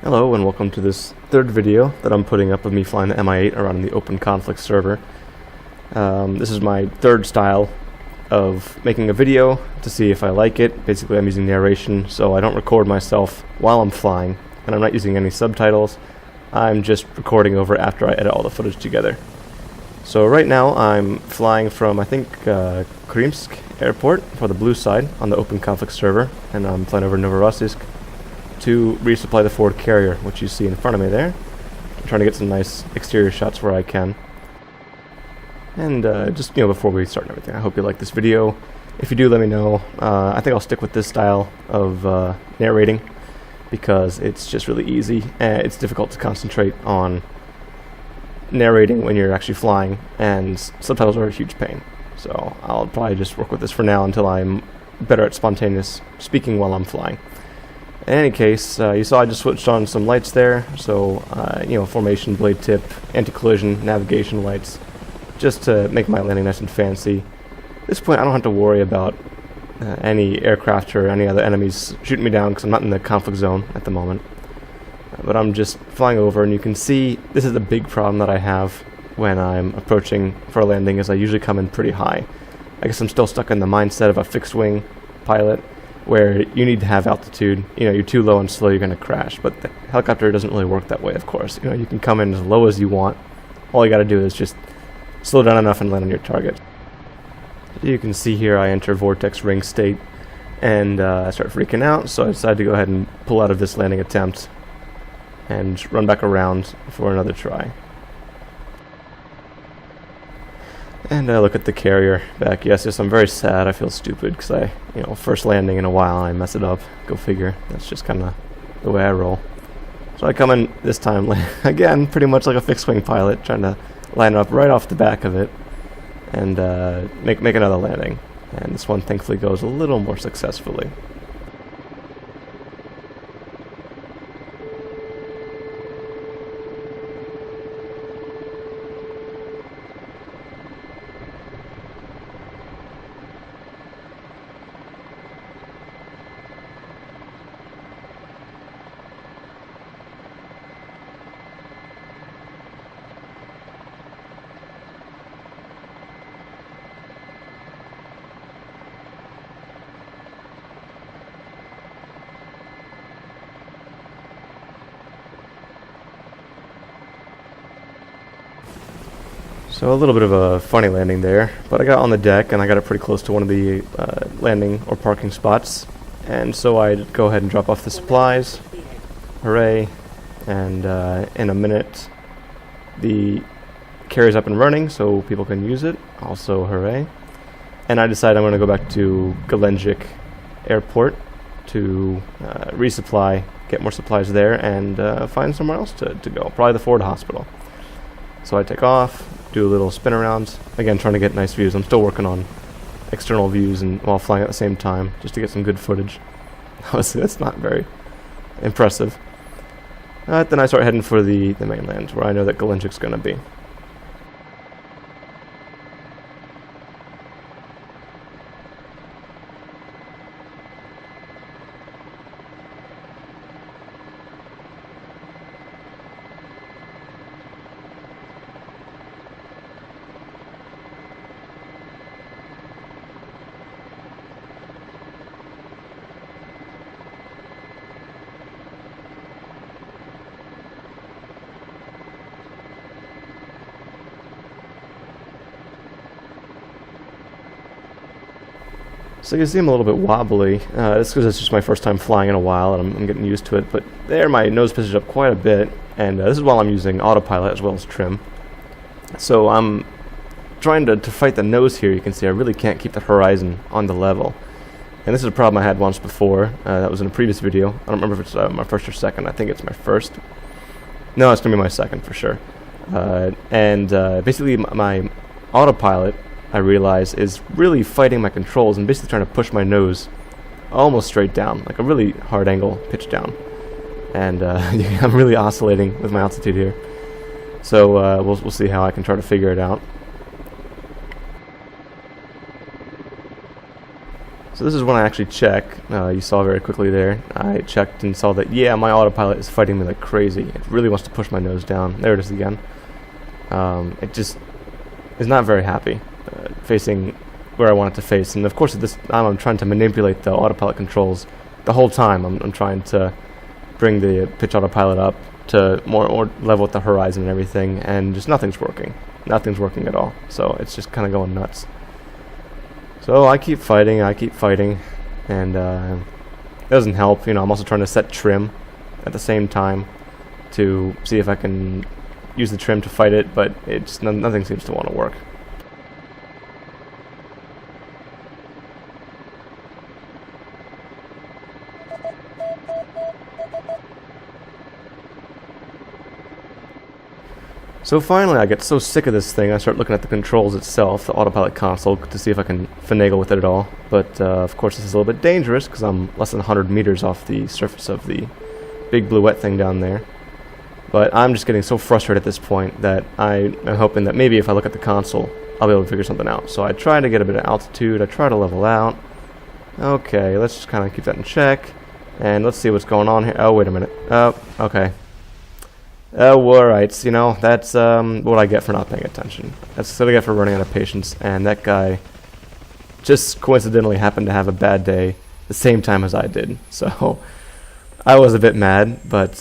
Hello and welcome to this third video that I'm putting up of me flying the Mi8 around the open conflict server. This is my third style of making a video to see if I like it. Basically I'm using narration, so I don't record myself while I'm flying, and I'm not using any subtitles. I'm just recording over after I edit all the footage together. So right now I'm flying from, I think, Krymsk airport for the blue side on the open conflict server, and I'm flying over Novorossiysk to resupply the forward carrier, which you see in front of me there. I'm trying to get some nice exterior shots where I can. And just, before we start and everything, I hope you like this video. If you do, let me know. I think I'll stick with this style of narrating because it's just really easy. It's difficult to concentrate on narrating when you're actually flying, and subtitles are a huge pain. So I'll probably just work with this for now until I'm better at spontaneous speaking while I'm flying. In any case, you saw I just switched on some lights there, so, formation, blade tip, anti-collision, navigation lights, just to make my landing nice and fancy. At this point, I don't have to worry about any aircraft or any other enemies shooting me down, because I'm not in the conflict zone at the moment. But I'm just flying over, and you can see this is the big problem that I have when I'm approaching for a landing, is I usually come in pretty high. I guess I'm still stuck in the mindset of a fixed-wing pilot, where you need to have altitude. You're too low and slow, you're going to crash. But the helicopter doesn't really work that way, of course. You can come in as low as you want. All you got to do is just slow down enough and land on your target. You can see here I enter vortex ring state, and I start freaking out, so I decided to go ahead and pull out of this landing attempt and run back around for another try. And I look at the carrier back. Yes, I'm very sad. I feel stupid because I, first landing in a while, I mess it up. Go figure. That's just kind of the way I roll. So I come in this time, again, pretty much like a fixed-wing pilot, trying to line up right off the back of it and make another landing. And this one thankfully goes a little more successfully. So a little bit of a funny landing there, but I got on the deck and I got it pretty close to one of the landing or parking spots, and so I go ahead and drop off the supplies. Hooray! And in a minute the carrier's up and running so people can use it. Also hooray! And I decide I'm going to go back to Gelendzhik airport to resupply, get more supplies there, and find somewhere else to go, probably the Ford hospital. So I take off, do a little spin around, again trying to get nice views. I'm still working on external views and while flying at the same time, just to get some good footage. Honestly, that's not very impressive. Then I start heading for the mainland, where I know that Gelendzhik's going to be. So you see I'm a little bit wobbly. It's because it's just my first time flying in a while, and I'm getting used to it. But there, my nose pitches up quite a bit, and this is while I'm using autopilot as well as trim. So I'm trying to fight the nose here. You can see I really can't keep the horizon on the level. And this is a problem I had once before. That was in a previous video. I don't remember if it's my first or second. I think it's my first. No, it's going to be my second for sure. Basically my autopilot, I realize, is really fighting my controls and basically trying to push my nose almost straight down, like a really hard angle pitch down. And I'm really oscillating with my altitude here. So we'll see how I can try to figure it out. So this is when I actually check. You saw very quickly there. I checked and saw that, yeah, my autopilot is fighting me like crazy. It really wants to push my nose down. There it is again. It just is not very happy facing where I want it to face. And of course at this time I'm trying to manipulate the autopilot controls the whole time. I'm trying to bring the pitch autopilot up to more level with the horizon and everything, and just nothing's working. Nothing's working at all. So it's just kind of going nuts. So I keep fighting, and it doesn't help. You know, I'm also trying to set trim at the same time to see if I can use the trim to fight it, but it's nothing seems to want to work. So finally I get so sick of this thing, I start looking at the controls itself, the autopilot console, to see if I can finagle with it at all. But of course this is a little bit dangerous because I'm less than 100 meters off the surface of the big bluette thing down there. But I'm just getting so frustrated at this point that I am hoping that maybe if I look at the console, I'll be able to figure something out. So I try to get a bit of altitude, I try to level out. Okay, let's just kind of keep that in check. And let's see what's going on here. Oh, wait a minute. Oh, okay. Alright, you know, that's what I get for not paying attention. That's what I get for running out of patience, and that guy just coincidentally happened to have a bad day the same time as I did. So I was a bit mad, but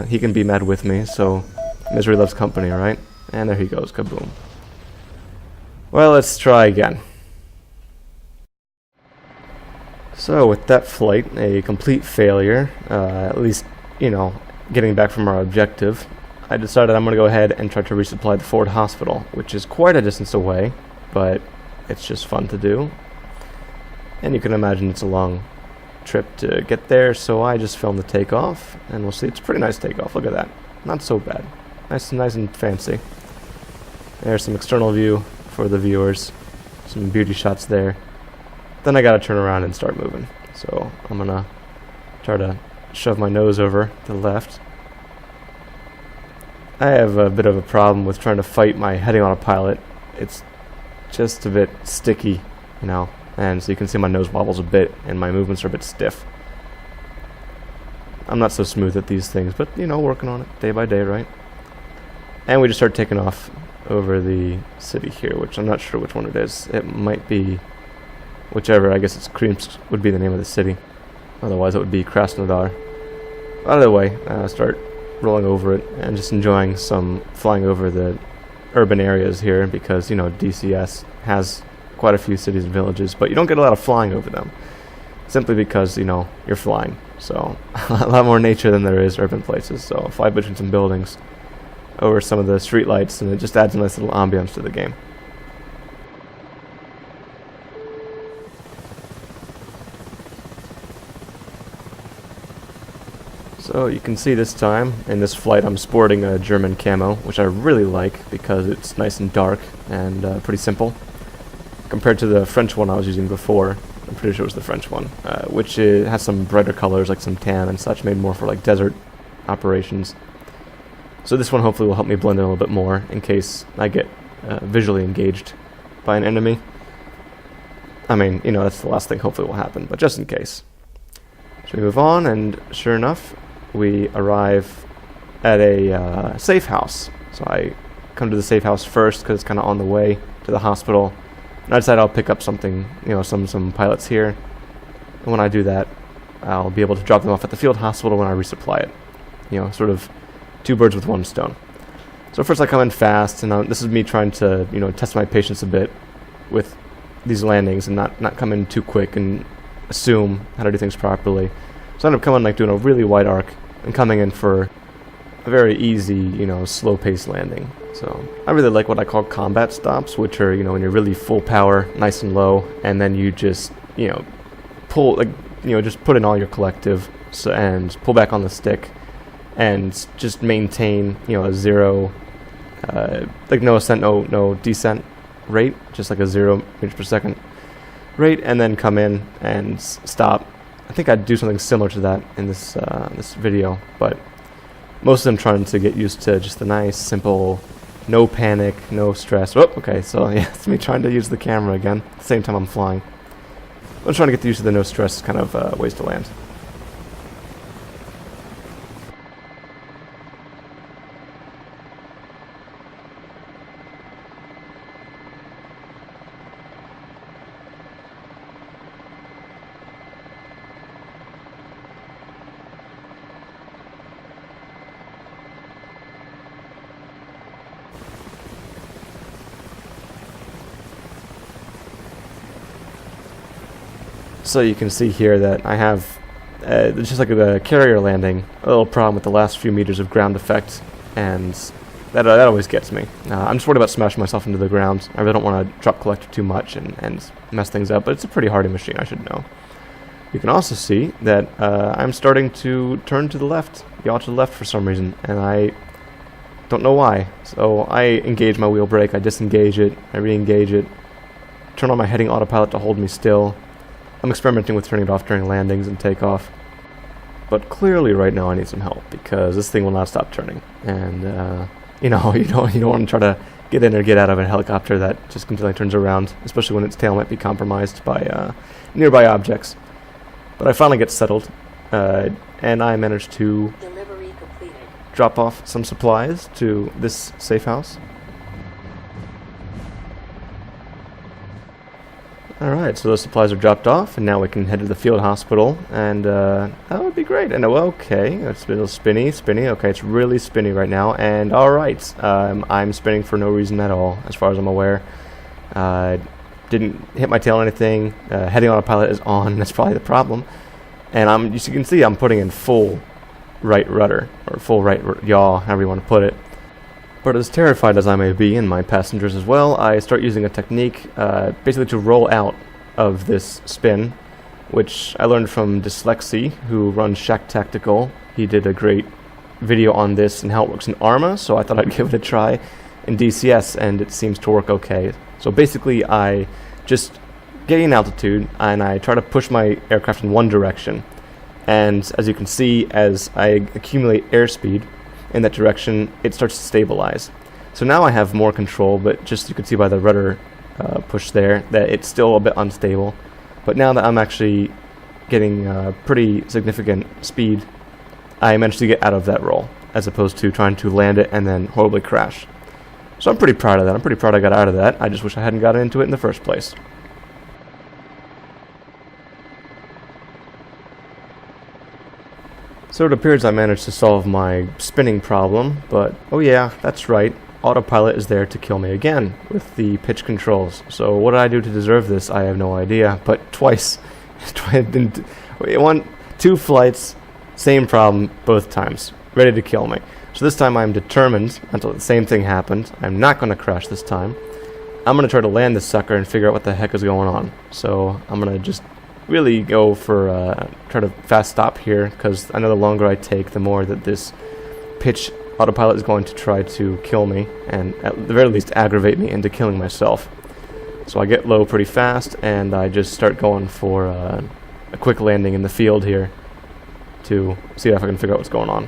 he can be mad with me, so misery loves company, right? And there he goes, kaboom. Well, let's try again. So with that flight, a complete failure, at least, you know, getting back from our objective, I decided I'm going to go ahead and try to resupply the Ford Hospital, which is quite a distance away, but it's just fun to do. And you can imagine it's a long trip to get there, so I just filmed the takeoff, and we'll see. It's a pretty nice takeoff. Look at that. Not so bad. Nice and fancy. There's some external view for the viewers. Some beauty shots there. Then I got to turn around and start moving. So I'm going to try to shove my nose over to the left. I have a bit of a problem with trying to fight my heading autopilot. It's just a bit sticky, you know, and so you can see my nose wobbles a bit and my movements are a bit stiff. I'm not so smooth at these things, but, you know, working on it day by day, right? And we just start taking off over the city here, which I'm not sure which one it is. It might be whichever. I guess it's Krems would be the name of the city. Otherwise it would be Krasnodar. Either way, start rolling over it and just enjoying some flying over the urban areas here, because, you know, DCS has quite a few cities and villages, but you don't get a lot of flying over them, simply because, you know, you're flying. So a lot more nature than there is urban places. So I fly between some buildings over some of the street lights, and it just adds a nice little ambience to the game. So you can see this time, in this flight, I'm sporting a German camo, which I really like because it's nice and dark and pretty simple. Compared to the French one I was using before, I'm pretty sure it was the French one, which has some brighter colors like some tan and such, made more for like desert operations. So this one hopefully will help me blend in a little bit more in case I get visually engaged by an enemy. I mean, you know, that's the last thing hopefully will happen, but just in case. So we move on, and sure enough, we arrive at a safe house. So I come to the safe house first because it's kind of on the way to the hospital. And I decide I'll pick up something, you know, some pilots here. And when I do that, I'll be able to drop them off at the field hospital when I resupply it. You know, sort of two birds with one stone. So first I come in fast, and this is me trying to, you know, test my patience a bit with these landings and not come in too quick and assume how to do things properly. So I end up coming, like, doing a really wide arc and coming in for a very easy, you know, slow-paced landing. So I really like what I call combat stops, which are, you know, when you're really full power, nice and low, and then you just, you know, pull, like, you know, just put in all your collective, and pull back on the stick, and just maintain, you know, a zero, like no ascent, no descent rate, just like a 0 meters per second rate, and then come in and stop. I think I'd do something similar to that in this this video, but most of them trying to get used to just the nice, simple, no panic, no stress. Oh, okay, so yeah, it's me trying to use the camera again at the same time I'm flying. I'm trying to get used to the no stress kind of ways to land. So you can see here that I have, just like a carrier landing, a little problem with the last few meters of ground effect, and that always gets me. I'm just worried about smashing myself into the ground. I really don't want to drop collector too much and mess things up, but it's a pretty hardy machine, I should know. You can also see that I'm starting to turn to the left, yaw to the left for some reason, and I don't know why. So I engage my wheel brake, I disengage it, I re-engage it, turn on my heading autopilot to hold me still. I'm experimenting with turning it off during landings and takeoff, but clearly right now I need some help because this thing will not stop turning. And you don't want to try to get in or get out of a helicopter that just continually turns around, especially when its tail might be compromised by nearby objects. But I finally get settled, and I managed to drop off some supplies to this safe house. Alright, so those supplies are dropped off, and now we can head to the field hospital, and that would be great. And okay, it's a little spinny, okay, it's really spinny right now, and alright, I'm spinning for no reason at all, as far as I'm aware. Didn't hit my tail or anything, heading autopilot is on, that's probably the problem. And as you can see, I'm putting in full right rudder, or full right yaw, however you want to put it. But as terrified as I may be, and my passengers as well, I start using a technique basically to roll out of this spin, which I learned from Dyslexy, who runs Shack Tactical. He did a great video on this and how it works in Arma, so I thought I'd give it a try in DCS, and it seems to work okay. So basically, I just gain altitude, and I try to push my aircraft in one direction. And as you can see, as I accumulate airspeed in that direction, it starts to stabilize. So now I have more control, but just you can see by the rudder push there that it's still a bit unstable. But now that I'm actually getting pretty significant speed, I managed to get out of that roll, as opposed to trying to land it and then horribly crash. So I'm pretty proud of that. I'm pretty proud I got out of that. I just wish I hadn't gotten into it in the first place. So it appears I managed to solve my spinning problem, but oh yeah, that's right, autopilot is there to kill me again with the pitch controls. So what did I do to deserve this? I have no idea, but twice. Two flights, same problem both times, ready to kill me. So this time I'm determined until the same thing happened. I'm not going to crash this time. I'm going to try to land this sucker and figure out what the heck is going on. So I'm going to just really go for try to fast stop here, because I know the longer I take, the more that this pitch autopilot is going to try to kill me, and at the very least aggravate me into killing myself. So I get low pretty fast, and I just start going for a quick landing in the field here to see if I can figure out what's going on.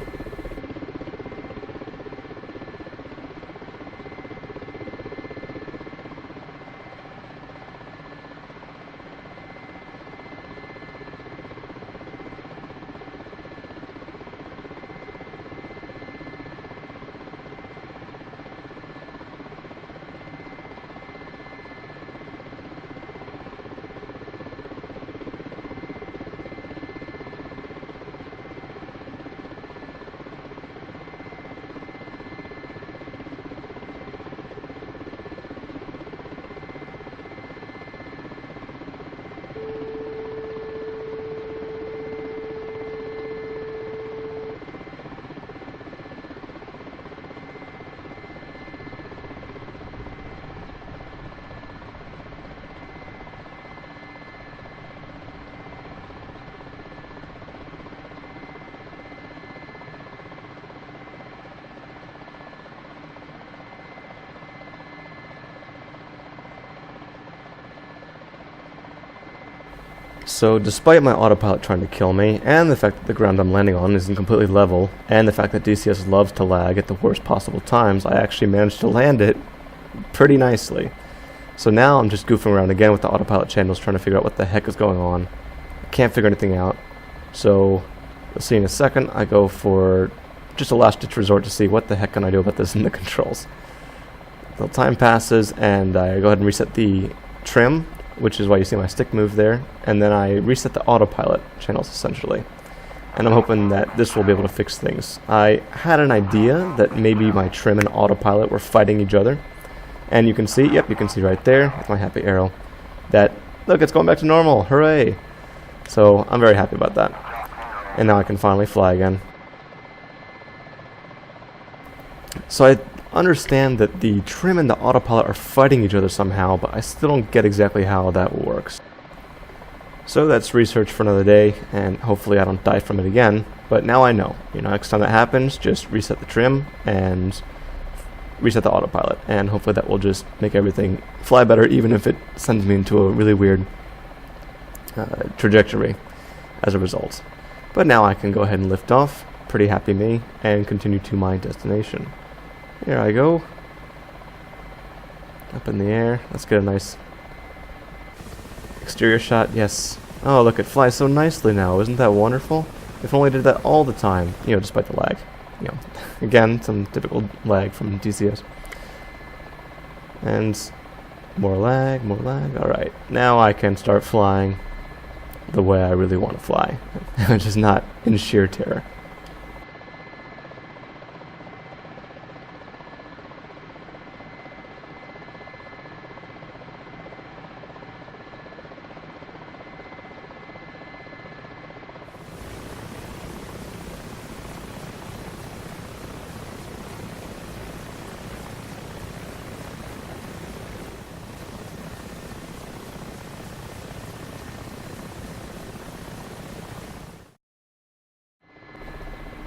So despite my autopilot trying to kill me, and the fact that the ground I'm landing on isn't completely level, and the fact that DCS loves to lag at the worst possible times, I actually managed to land it pretty nicely. So now I'm just goofing around again with the autopilot channels, trying to figure out what the heck is going on. I can't figure anything out. So you'll see in a second, I go for just a last-ditch resort to see what the heck can I do about this in the controls. The time passes, and I go ahead and reset the trim, which is why you see my stick move there, and then I reset the autopilot channels essentially. And I'm hoping that this will be able to fix things. I had an idea that maybe my trim and autopilot were fighting each other, and you can see, yep, you can see right there with my happy arrow that, look, it's going back to normal, hooray! So I'm very happy about that. And now I can finally fly again. So I understand that the trim and the autopilot are fighting each other somehow, but I still don't get exactly how that works. So that's research for another day, and hopefully I don't die from it again. But now I know. Next time that happens, just reset the trim and reset the autopilot, and hopefully that will just make everything fly better, even if it sends me into a really weird trajectory as a result. But now I can go ahead and lift off, pretty happy me, and continue to my destination. Here I go. Up in the air. Let's get a nice exterior shot. Yes. Oh, look, it flies so nicely now. Isn't that wonderful? If only it did that all the time. Despite the lag. Again, some typical lag from DCS. And more lag, more lag. Alright. Now I can start flying the way I really want to fly. Which is not in sheer terror.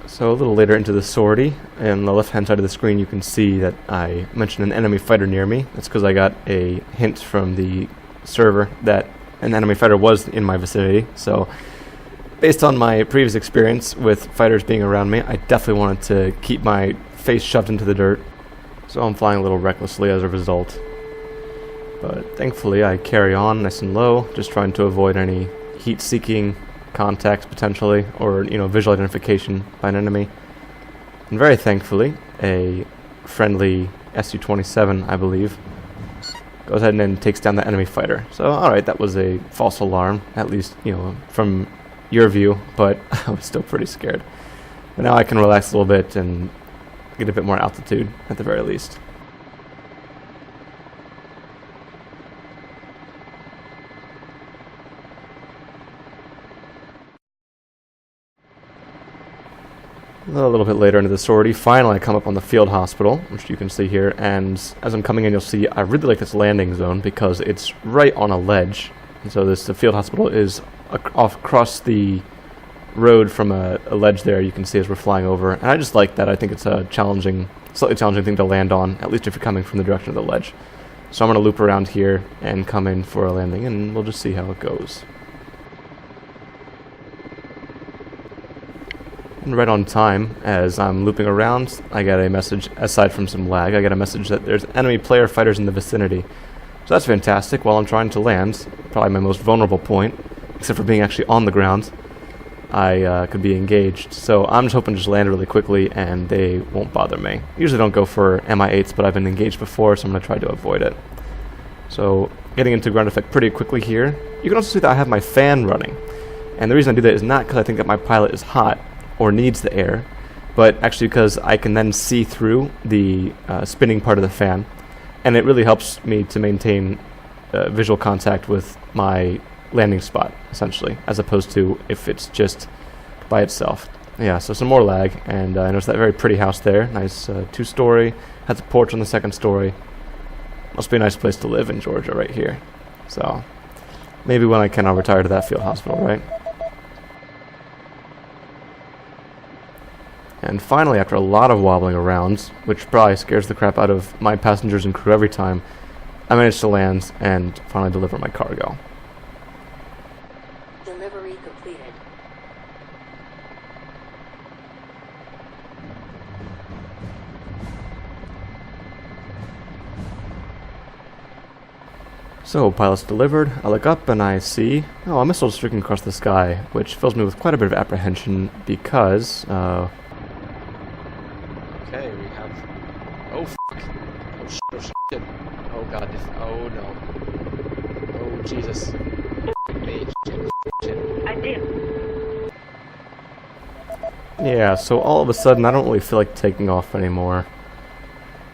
So a little later into the sortie, on the left-hand side of the screen you can see that I mentioned an enemy fighter near me. That's because I got a hint from the server that an enemy fighter was in my vicinity. So based on my previous experience with fighters being around me, I definitely wanted to keep my face shoved into the dirt. So I'm flying a little recklessly as a result. But thankfully I carry on nice and low, just trying to avoid any heat-seeking contacts potentially, or visual identification by an enemy. And very thankfully, a friendly Su-27, I believe, goes ahead and then takes down the enemy fighter. So alright, that was a false alarm, at least from your view, but I was still pretty scared. But now I can relax a little bit and get a bit more altitude at the very least. A little bit later into the sortie, finally I come up on the field hospital, which you can see here, and as I'm coming in you'll see I really like this landing zone because it's right on a ledge. And so the field hospital is across the road from a ledge there, you can see as we're flying over, and I just like that. I think it's a slightly challenging thing to land on, at least if you're coming from the direction of the ledge. So I'm going to loop around here and come in for a landing, and we'll just see how it goes. And right on time, as I'm looping around, I get a message, aside from some lag, I get a message that there's enemy player fighters in the vicinity. So that's fantastic. While I'm trying to land, probably my most vulnerable point, except for being actually on the ground, I could be engaged. So I'm just hoping to just land really quickly and they won't bother me. Usually don't go for Mi8s, but I've been engaged before, so I'm going to try to avoid it. So getting into ground effect pretty quickly here. You can also see that I have my fan running. And the reason I do that is not because I think that my pilot is hot or needs the air, but actually because I can then see through the spinning part of the fan, and it really helps me to maintain visual contact with my landing spot, essentially, as opposed to if it's just by itself. Yeah, so some more lag, and I noticed that very pretty house there, nice two-story, has a porch on the second story. Must be a nice place to live in Georgia right here. So maybe when I can, I'll retire to that field hospital, right? And finally, after a lot of wobbling around, which probably scares the crap out of my passengers and crew every time, I managed to land and finally deliver my cargo. Delivery completed. So, pilot's delivered. I look up and I see, oh, a missile streaking across the sky, which fills me with quite a bit of apprehension because, okay, we have, oh, oh, shit, oh, god, oh, no, oh, Jesus, me, shit. I did. Yeah, so all of a sudden, I don't really feel like taking off anymore.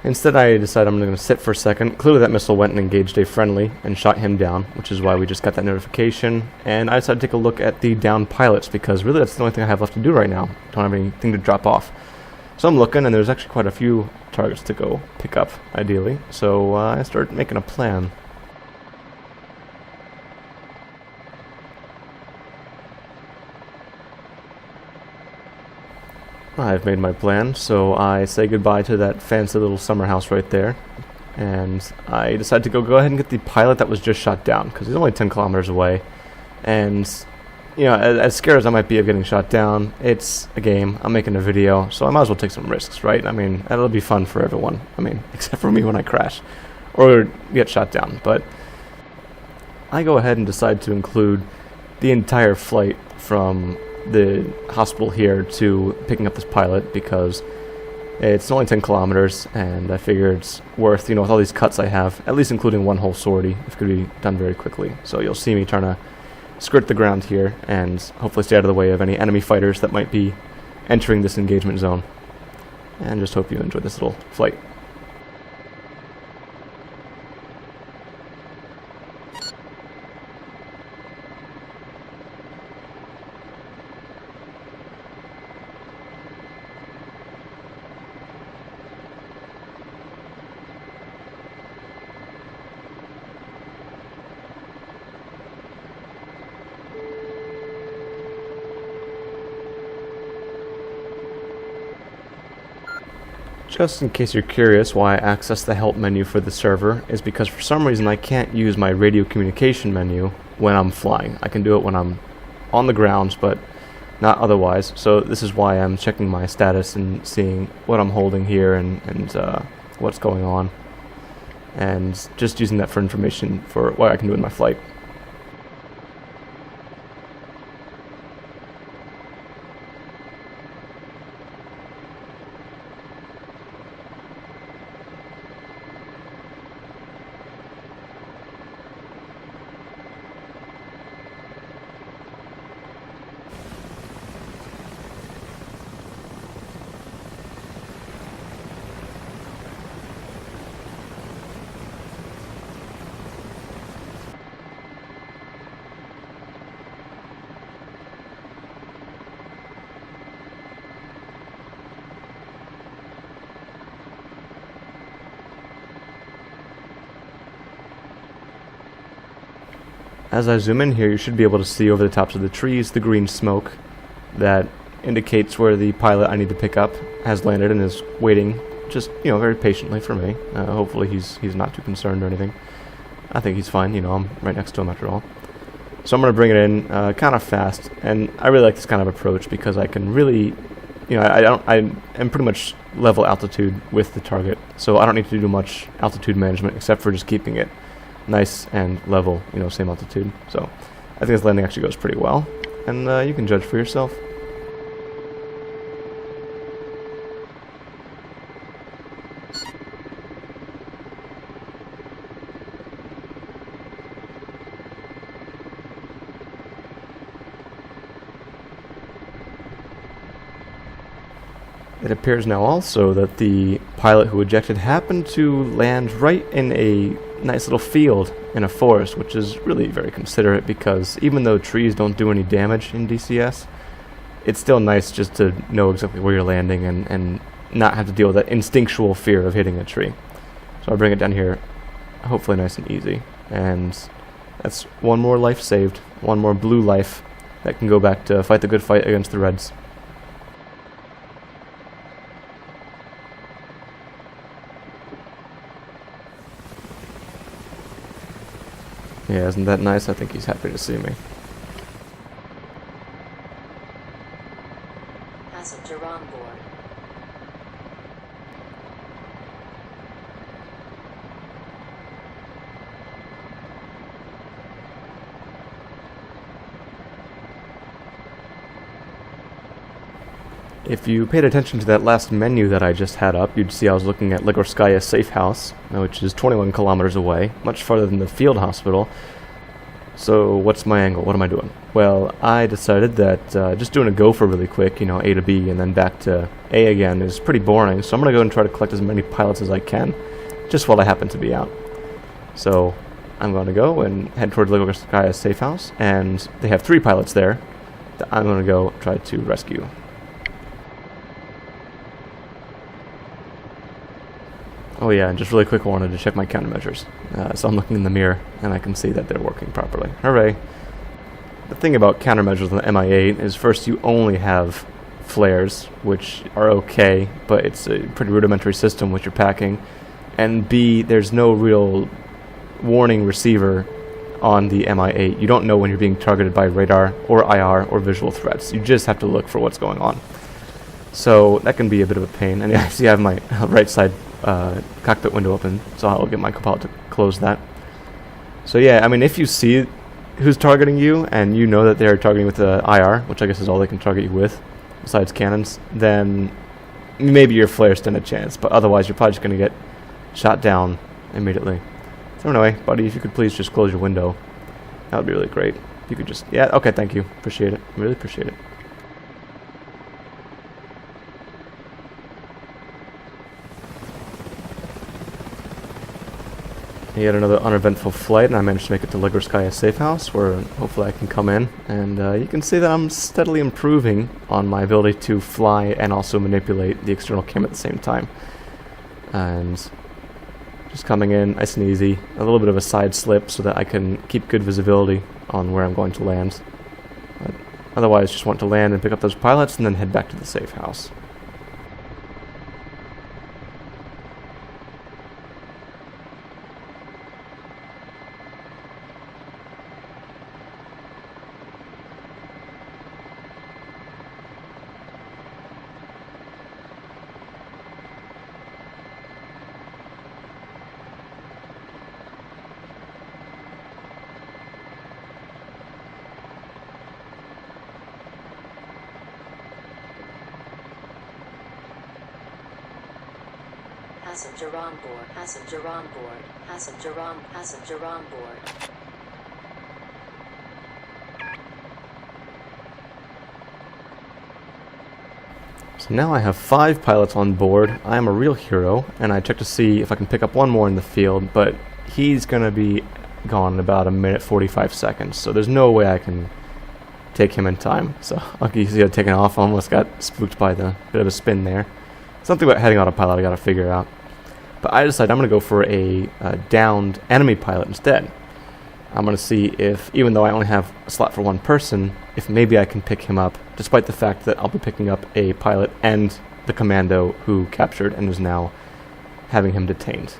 Instead, I decided I'm going to sit for a second. Clearly that missile went and engaged a friendly and shot him down, which is why we just got that notification. And I decided to take a look at the downed pilots, because really that's the only thing I have left to do right now. Don't have anything to drop off. So I'm looking, and there's actually quite a few targets to go pick up, ideally. So I started making a plan. I've made my plan, so I say goodbye to that fancy little summer house right there, and I decide to go ahead and get the pilot that was just shot down, because he's only 10 kilometers away, and, you know, as scared as I might be of getting shot down, it's a game, I'm making a video, so I might as well take some risks, right? I mean, that'll be fun for everyone, I mean, except for me when I crash, or get shot down, but I go ahead and decide to include the entire flight from the hospital here to picking up this pilot, because it's only 10 kilometers and I figure it's worth, you know, with all these cuts I have, at least including one whole sortie, if it could be done very quickly. So you'll see me trying to skirt the ground here and hopefully stay out of the way of any enemy fighters that might be entering this engagement zone. And just hope you enjoy this little flight. Just in case you're curious why I access the help menu for the server, is because for some reason I can't use my radio communication menu when I'm flying. I can do it when I'm on the ground, but not otherwise. So this is why I'm checking my status and seeing what I'm holding here and what's going on. And just using that for information for what I can do in my flight. As I zoom in here, you should be able to see over the tops of the trees the green smoke that indicates where the pilot I need to pick up has landed and is waiting, just, you know, very patiently for me. Hopefully he's not too concerned or anything. I think he's fine, you know, I'm right next to him after all. So I'm going to bring it in kind of fast, and I really like this kind of approach because I can really, you know, I am pretty much level altitude with the target, so I don't need to do much altitude management except for just keeping it nice and level, you know, same altitude. So I think this landing actually goes pretty well, and you can judge for yourself. It appears now also that the pilot who ejected happened to land right in a nice little field in a forest, which is really very considerate because even though trees don't do any damage in DCS, it's still nice just to know exactly where you're landing and not have to deal with that instinctual fear of hitting a tree. So I'll bring it down here, hopefully nice and easy, and that's one more life saved, one more blue life that can go back to fight the good fight against the Reds. Yeah, isn't that nice? I think he's happy to see me. Passenger on board. If you paid attention to that last menu that I just had up, you'd see I was looking at Ligorskaya Safe House, which is 21 kilometers away, much farther than the field hospital. So what's my angle? What am I doing? Well, I decided that just doing a gopher really quick, you know, A to B and then back to A again is pretty boring, so I'm going to go and try to collect as many pilots as I can, just while I happen to be out. So I'm going to go and head toward Ligorskaya Safe House, and they have 3 pilots there that I'm going to go try to rescue. Oh yeah, and just really quick, I wanted to check my countermeasures. So I'm looking in the mirror, and I can see that they're working properly. Hooray! The thing about countermeasures on the Mi8 is, first, you only have flares, which are okay, but it's a pretty rudimentary system which you're packing. And B, there's no real warning receiver on the Mi8. You don't know when you're being targeted by radar or IR or visual threats. You just have to look for what's going on. So that can be a bit of a pain. And I see I have my right side cockpit window open, so I'll get my copilot to close that. So yeah, I mean, if you see who's targeting you and you know that they're targeting with the IR, which I guess is all they can target you with besides cannons, then maybe your flares stand a chance, but otherwise you're probably just going to get shot down immediately. So anyway, buddy, if you could please just close your window, that would be really great. You could just, yeah, okay, thank you, appreciate it, really appreciate it. Yet another uneventful flight, and I managed to make it to Ligorskaya Safe House, where hopefully I can come in. And you can see that I'm steadily improving on my ability to fly and also manipulate the external cam at the same time. And just coming in nice and easy, a little bit of a side slip so that I can keep good visibility on where I'm going to land. But otherwise, just want to land and pick up those pilots and then head back to the safe house. Passenger on board. Passenger on board. Passenger on board. So now I have 5 pilots on board. I am a real hero, and I checked to see if I can pick up one more in the field, but he's going to be gone in about 1:45, so there's no way I can take him in time. So lucky you see it taking off. Almost got spooked by the bit of a spin there. Something about heading autopilot I got to figure out. But I decided I'm going to go for a downed enemy pilot instead. I'm going to see if, even though I only have a slot for one person, if maybe I can pick him up, despite the fact that I'll be picking up a pilot and the commando who captured and is now having him detained.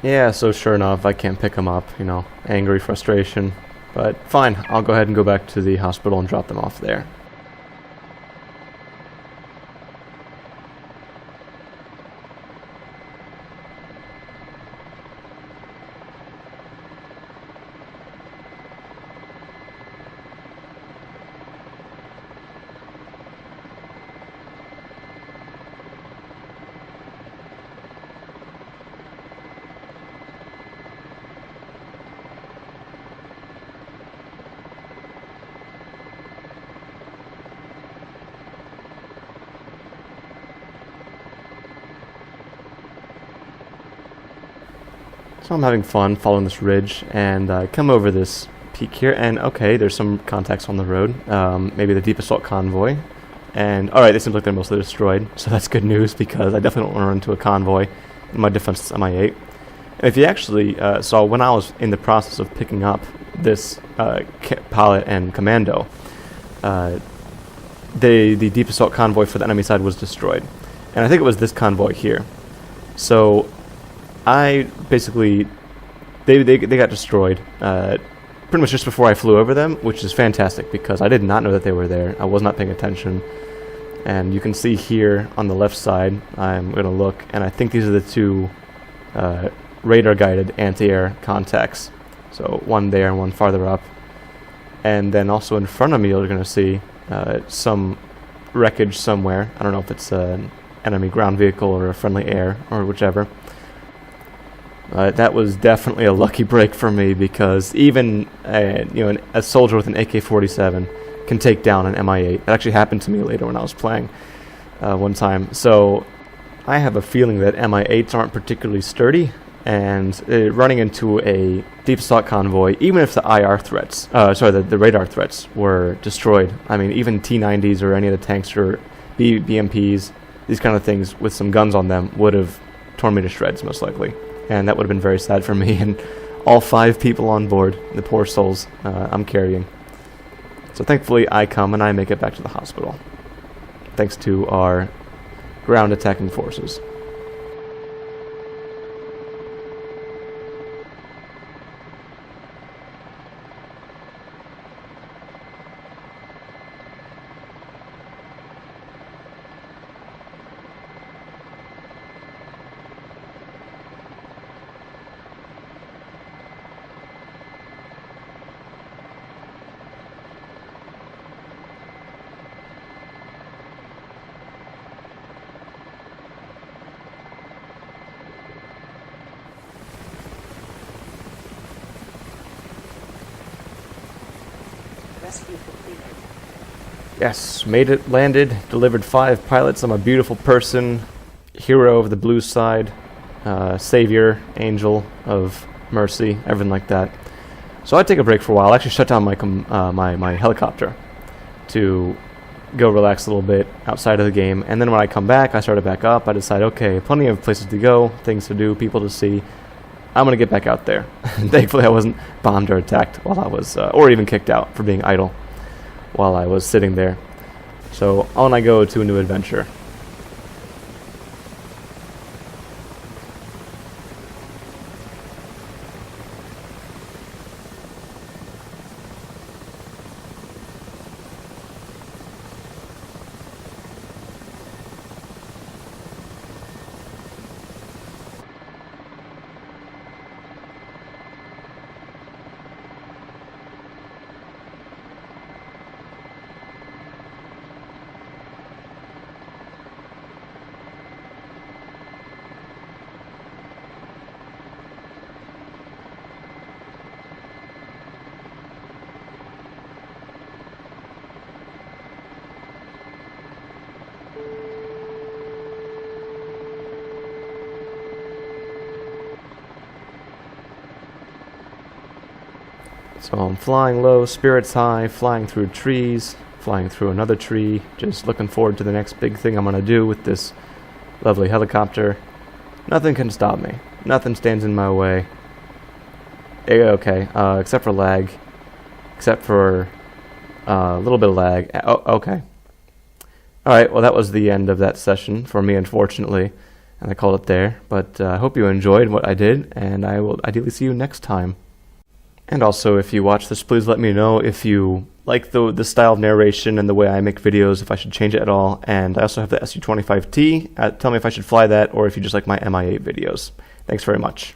Yeah, so sure enough, I can't pick them up, you know, angry frustration. But fine, I'll go ahead and go back to the hospital and drop them off there. So I'm having fun following this ridge, and I come over this peak here, and okay, there's some contacts on the road. Maybe the deep assault convoy. And alright, they seem like they're mostly destroyed, so that's good news because I definitely don't want to run into a convoy in my defenseless Mi8. And if you actually saw when I was in the process of picking up this pilot and commando, the deep assault convoy for the enemy side was destroyed. And I think it was this convoy here. So I basically, they got destroyed pretty much just before I flew over them, which is fantastic because I did not know that they were there. I was not paying attention. And you can see here on the left side, I'm going to look, and I think these are the two radar-guided anti-air contacts. So one there and one farther up. And then also in front of me, you're going to see some wreckage somewhere. I don't know if it's an enemy ground vehicle or a friendly air or whichever. That was definitely a lucky break for me because even a soldier with an AK-47 can take down an Mi8. It actually happened to me later when I was playing one time. So I have a feeling that Mi8s aren't particularly sturdy, and running into a deep assault convoy, even if the IR threats, the radar threats were destroyed. I mean, even T-90s or any of the tanks or BMPs, these kind of things with some guns on them would have torn me to shreds most likely. And that would have been very sad for me and all 5 people on board, the poor souls I'm carrying. So thankfully I come and I make it back to the hospital, thanks to our ground attacking forces. Rescue completed. Yes, made it, landed, delivered 5 pilots. I'm a beautiful person, hero of the blue side, savior, angel of mercy, everything like that. So I take a break for a while. I actually shut down my helicopter to go relax a little bit outside of the game. And then when I come back, I start it back up. I decide, okay, plenty of places to go, things to do, people to see. I'm going to get back out there. Thankfully, I wasn't bombed or attacked while I was, or even kicked out for being idle while I was sitting there. So on I go to a new adventure. So I'm flying low, spirits high, flying through trees, flying through another tree, just looking forward to the next big thing I'm going to do with this lovely helicopter. Nothing can stop me. Nothing stands in my way. Okay, except for lag. Except for a little bit of lag. Oh, okay. Alright, well that was the end of that session for me, unfortunately. And I called it there. But I hope you enjoyed what I did, and I will ideally see you next time. And also, if you watch this, please let me know if you like the style of narration and the way I make videos, if I should change it at all. And I also have the SU-25T. Tell me if I should fly that or if you just like my Mi8 videos. Thanks very much.